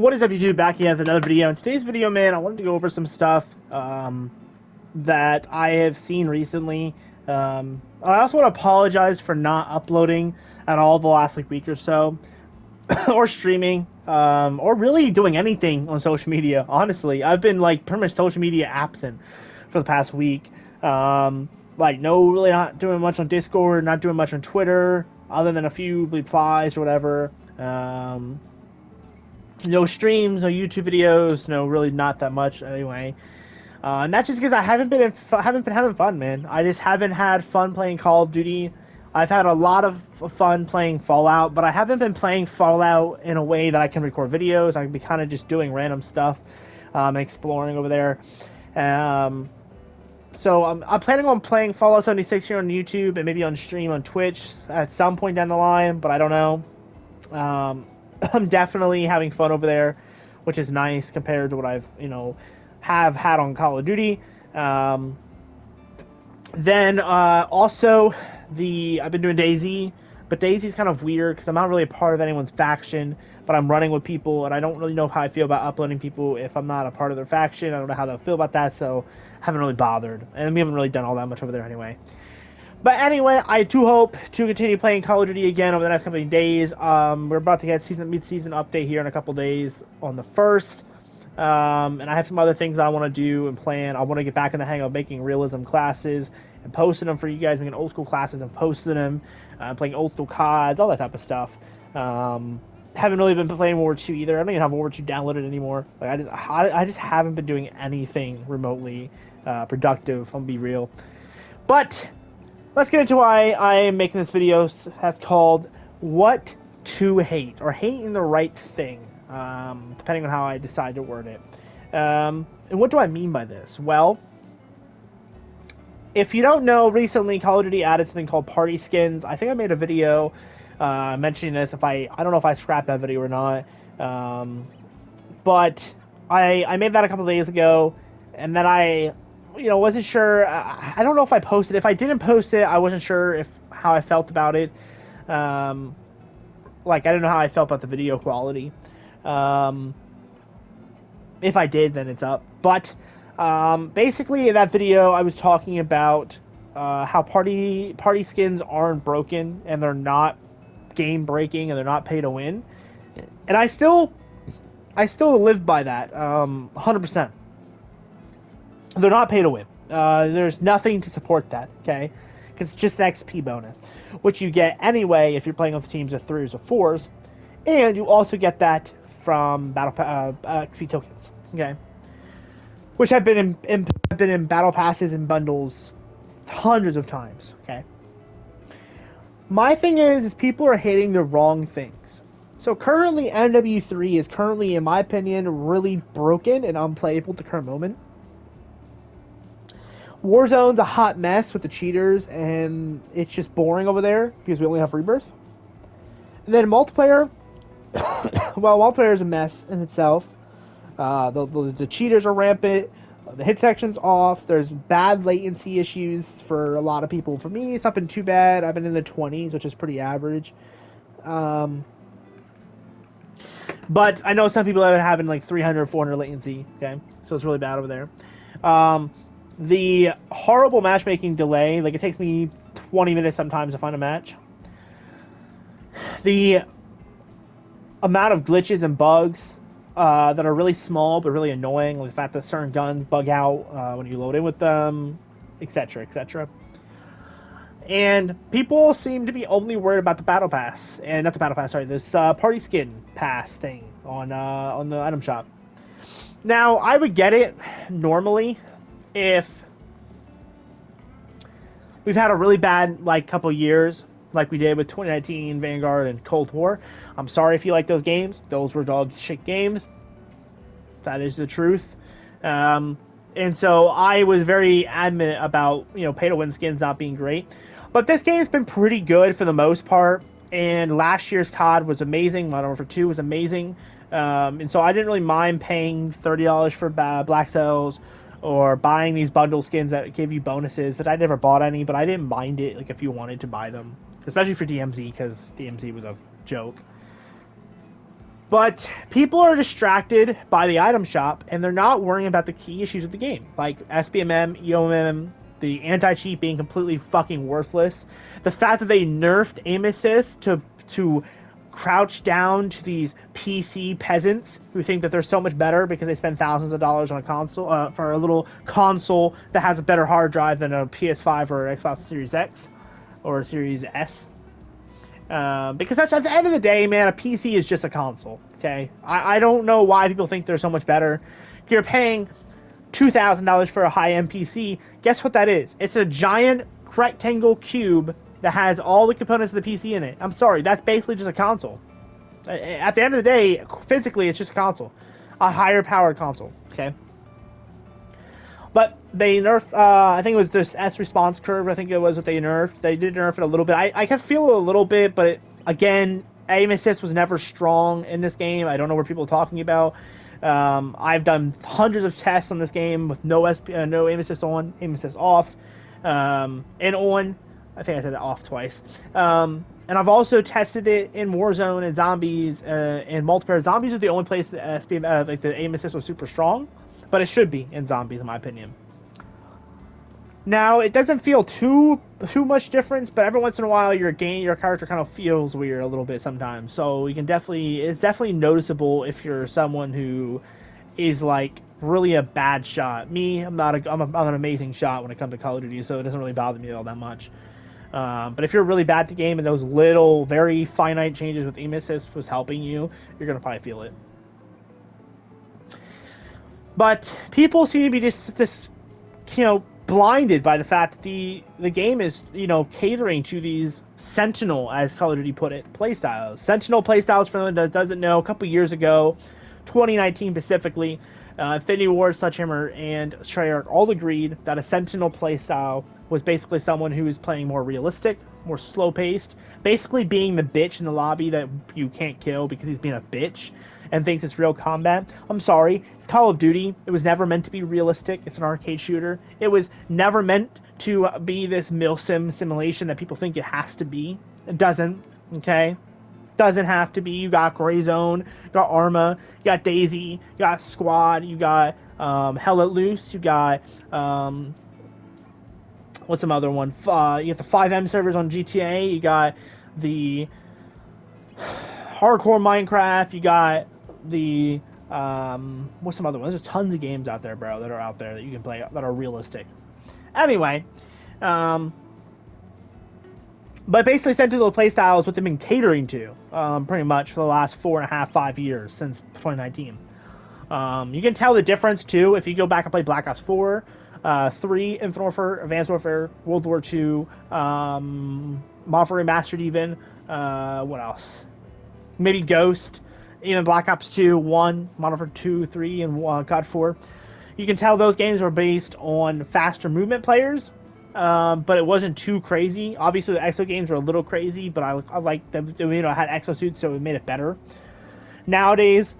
What is up, YouTube? Back again with another video. In today's video, man, I wanted to go over some stuff that I have seen recently. I also want to apologize for not uploading at all the last week or so, or streaming, or really doing anything on social media. Honestly, I've been pretty much social media absent for the past week. Really not doing much on Discord, not doing much on Twitter, other than a few replies or whatever. No streams, no YouTube videos, really not that much anyway. And that's just because I haven't been having fun, man. I just haven't had fun playing Call of Duty. I've had a lot of fun playing Fallout, but I haven't been playing Fallout in a way that I can record videos. I can be kind of just doing random stuff, exploring over there. So I'm planning on playing Fallout 76 here on YouTube and maybe on stream on Twitch at some point down the line, but I don't know. I'm definitely having fun over there, which is nice compared to what I've, have had on Call of Duty. Also, I've been doing DayZ, but DayZ's kind of weird because I'm not really a part of anyone's faction, but I'm running with people, and I don't really know how I feel about uploading people if I'm not a part of their faction. I don't know how they'll feel about that, so I haven't really bothered, and we haven't really done all that much over there anyway. But anyway, I do hope to continue playing Call of Duty again over the next couple of days. We're about to get mid-season update here in a couple days on the 1st. And I have some other things I want to do and plan. I want to get back in the hang of making realism classes and posting them for you guys, making old school classes and posting them, playing old school CODs, all that type of stuff. Haven't really been playing World War 2 either. I don't even have World War 2 downloaded anymore. I just haven't been doing anything remotely productive, I'm gonna be real. But let's get into why I am making this video. That's called What to Hate, or hating the right thing, depending on how I decide to word it. And what do I mean by this? Well, if you don't know, recently Call of Duty added something called party skins. I think I made a video mentioning this. I don't know if I scrapped that video or not, but I made that a couple days ago, and then I wasn't sure. I don't know if I posted it. If I didn't post it, I wasn't sure how I felt about it. I didn't know how I felt about the video quality. If I did, then it's up. But basically, in that video, I was talking about how party skins aren't broken, and they're not game breaking, and they're not pay to win. And I still live by that 100%. They're not pay to win. There's nothing to support that, okay? Because it's just an XP bonus, which you get anyway if you're playing with teams of 3s or 4s, and you also get that from XP tokens, okay? Which have been in battle passes and bundles hundreds of times, okay? My thing is people are hating the wrong things. So currently, MW3 is currently, in my opinion, really broken and unplayable at the current moment. Warzone's a hot mess with the cheaters, and it's just boring over there because we only have Rebirth. And then multiplayer, well, multiplayer is a mess in itself. The cheaters are rampant. The hit detection's off. There's bad latency issues for a lot of people. For me, it's not been too bad. I've been in the 20s, which is pretty average. But I know some people have been having 300, 400 latency. Okay, so it's really bad over there. The horrible matchmaking delay, it takes me 20 minutes sometimes to find a match. The amount of glitches and bugs that are really small but really annoying, like the fact that certain guns bug out when you load in with them, etc., etc. And people seem to be only worried about the battle pass, and not the battle pass, sorry, this party skin pass thing on the item shop. Now, I would get it normally if we've had a really bad couple years like we did with 2019 Vanguard and Cold War. I'm sorry if you like those games. Those were dog shit games. That is the truth. And so I was very adamant about pay to win skins not being great. But this game's been pretty good for the most part. And last year's COD was amazing. Modern Warfare 2 was amazing. And so I didn't really mind paying $30 for Black Cells, or buying these bundle skins that give you bonuses, but I never bought any, but I didn't mind it, if you wanted to buy them. Especially for DMZ, because DMZ was a joke. But people are distracted by the item shop, and they're not worrying about the key issues of the game, like SBMM, EOMM, the anti-cheat being completely fucking worthless. The fact that they nerfed aim assist to crouch down to these PC peasants who think that they're so much better because they spend thousands of dollars on a console for a little console that has a better hard drive than a PS5 or Xbox Series X or Series S. Because that's at the end of the day, man, a PC is just a console. Okay, I don't know why people think they're so much better. You're paying $2,000 for a high-end PC. Guess what that is? It's a giant rectangle cube that has all the components of the PC in it. I'm sorry, that's basically just a console. At the end of the day, physically, it's just a console, a higher-powered console. Okay. But they nerfed, I think it was this S response curve, I think it was what they nerfed. They did nerf it a little bit. I can feel it a little bit, but again, aim assist was never strong in this game. I don't know what people are talking about. I've done hundreds of tests on this game with no aim assist on, aim assist off, and on. I think I said that off twice. And I've also tested it in Warzone and Zombies and multiplayer. Zombies are the only place that like the aim assist was super strong. But it should be in Zombies, in my opinion. Now, it doesn't feel too much difference, but every once in a while, your character kind of feels weird a little bit sometimes. So it's definitely noticeable if you're someone who is like really a bad shot. Me, I'm an amazing shot when it comes to Call of Duty, so it doesn't really bother me all that much. But if you're really bad at the game and those little, very finite changes with aim assist was helping you, you're gonna probably feel it. But people seem to be just blinded by the fact that the game is, catering to these Sentinel, as Call of Duty put it, playstyles. Sentinel playstyles, for anyone that doesn't know, a couple years ago, 2019 specifically, Infinity Ward, Sledgehammer, and Treyarch all agreed that a Sentinel playstyle was basically someone who is playing more realistic, more slow-paced, basically being the bitch in the lobby that you can't kill because he's being a bitch and thinks it's real combat. I'm sorry, it's Call of Duty. It was never meant to be realistic. It's an arcade shooter. It was never meant to be this milsim simulation that people think it has to be. It doesn't, okay? Doesn't have to be. You got Gray Zone, you got Arma, you got Daisy, you got Squad, you got Hell Let Loose, you got what's some other one? You got the 5M servers on GTA, you got the hardcore Minecraft, you got the what's some other ones? There's tons of games out there, bro, that are out there that you can play that are realistic. Anyway, but basically Sentinel playstyle is what they've been catering to, pretty much for the last 5 years, since 2019. You can tell the difference, too, if you go back and play Black Ops 4, 3, Infinite Warfare, Advanced Warfare, World War II, Modern Warfare Remastered even, what else? Maybe Ghost, even Black Ops 2, 1, Modern Warfare 2, 3, and COD 4. You can tell those games were based on faster movement players, but it wasn't too crazy. Obviously, the Exo games were a little crazy, but I like them. Had exosuits, so it made it better. Nowadays,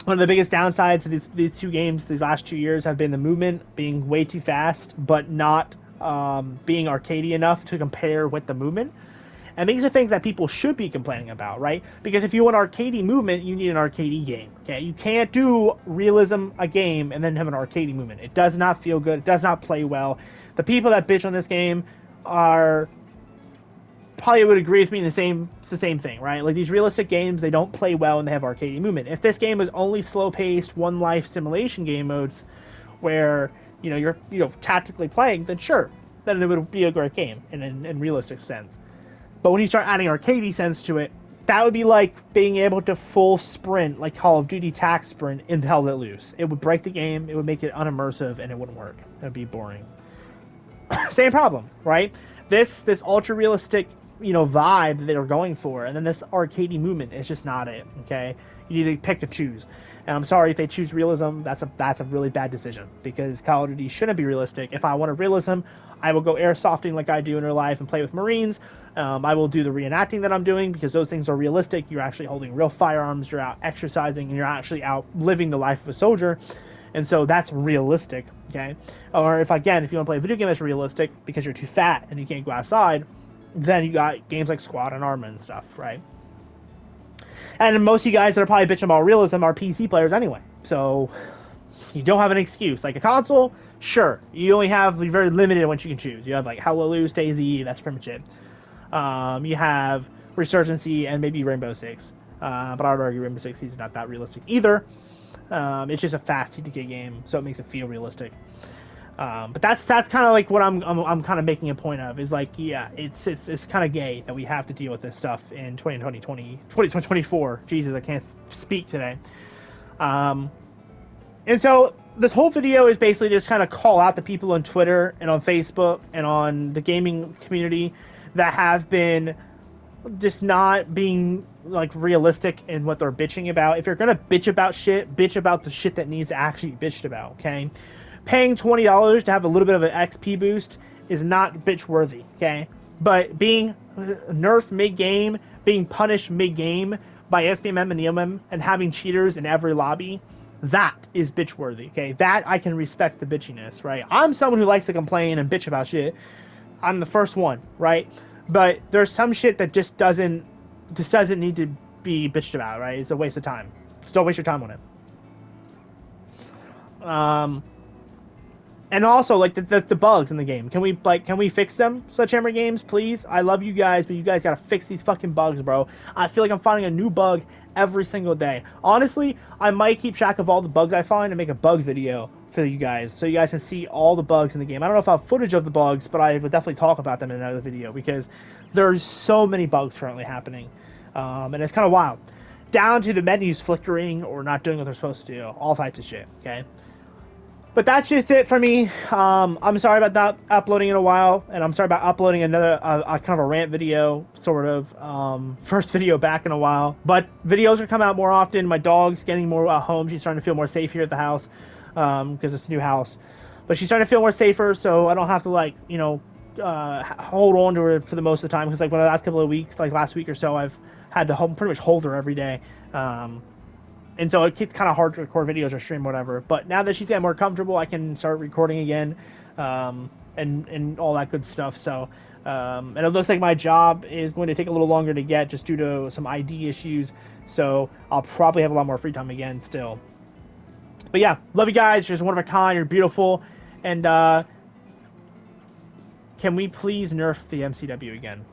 one of the biggest downsides of these two games these last 2 years have been the movement being way too fast, but not being arcadey enough to compare with the movement. And these are things that people should be complaining about, right? Because if you want arcadey movement, you need an arcadey game, okay? You can't do realism a game and then have an arcadey movement. It does not feel good. It does not play well. The people that bitch on this game are probably would agree with me in the same thing, right? Like, these realistic games, they don't play well and they have arcadey movement. If this game was only slow-paced, one-life simulation game modes where, you're tactically playing, then sure. Then it would be a great game in realistic sense. But when you start adding arcadey sense to it, that would be like being able to full sprint, like Call of Duty TAC sprint in Hell Let Loose. It would break the game, it would make it unimmersive, and it wouldn't work. It would be boring. Same problem, right? This ultra-realistic, vibe that they were going for, and then this arcadey movement is just not it, okay? You need to pick and choose. And I'm sorry if they choose realism, that's a really bad decision, because Call of Duty shouldn't be realistic. If I wanted realism, I will go airsofting like I do in real life and play with Marines. I will do the reenacting that I'm doing, because those things are realistic. You're actually holding real firearms, you're out exercising, and you're actually out living the life of a soldier. And so that's realistic, okay? Or if you want to play a video game that's realistic because you're too fat and you can't go outside, then you got games like Squad and Arma and stuff, right? And most of you guys that are probably bitching about realism are PC players anyway. So you don't have an excuse. Like a console, sure. You only have very limited what you can choose. You have like Hallelujah, DayZ, that's pretty much it. You have Resurgency and maybe Rainbow Six. But I would argue Rainbow Six is not that realistic either. It's just a fast TTK game, so it makes it feel realistic. But that's kind of like what I'm kind of making a point of, is like, yeah, it's kind of gay that we have to deal with this stuff in 2024. Jesus, I can't speak today. And so this whole video is basically just kind of call out the people on Twitter and on Facebook and on the gaming community that have been just not being like realistic in what they're bitching about. If you're gonna bitch about shit, bitch about the shit that needs to actually be bitched about, okay? Paying $20 to have a little bit of an XP boost is not bitch worthy, okay? But being nerfed mid-game, being punished mid-game by SBMM and EMM, and having cheaters in every lobby, that is bitch worthy, okay? That I can respect the bitchiness, right? I'm someone who likes to complain and bitch about shit. I'm the first one, right? But there's some shit that just doesn't need to be bitched about, right? It's a waste of time. Just don't waste your time on it. And also, like, the bugs in the game. Can we fix them, Sledgehammer Games, please? I love you guys, but you guys gotta fix these fucking bugs, bro. I feel like I'm finding a new bug every single day. Honestly, I might keep track of all the bugs I find and make a bug video for you guys, so you guys can see all the bugs in the game. I don't know if I have footage of the bugs, but I would definitely talk about them in another video, because there's so many bugs currently happening. And it's kind of wild. Down to the menus flickering or not doing what they're supposed to do. All types of shit, okay? But that's just it for me. I'm sorry about not uploading in a while, and I'm sorry about uploading another kind of a rant video, sort of. First video back in a while. But videos are coming out more often. My dog's getting more home. She's starting to feel more safe here at the house, because it's a new house. But she's starting to feel more safer, so I don't have to, like, you know, hold on to her for the most of the time. Because, like, for the last couple of weeks, like last week or so, I've had to pretty much hold her every day. And so it's kind of hard to record videos or stream whatever. But now that she's getting more comfortable, I can start recording again, and all that good stuff. So, and it looks like my job is going to take a little longer to get just due to some ID issues. So I'll probably have a lot more free time again still. But yeah, love you guys. You're just one of a kind. You're beautiful. And can we please nerf the MCW again?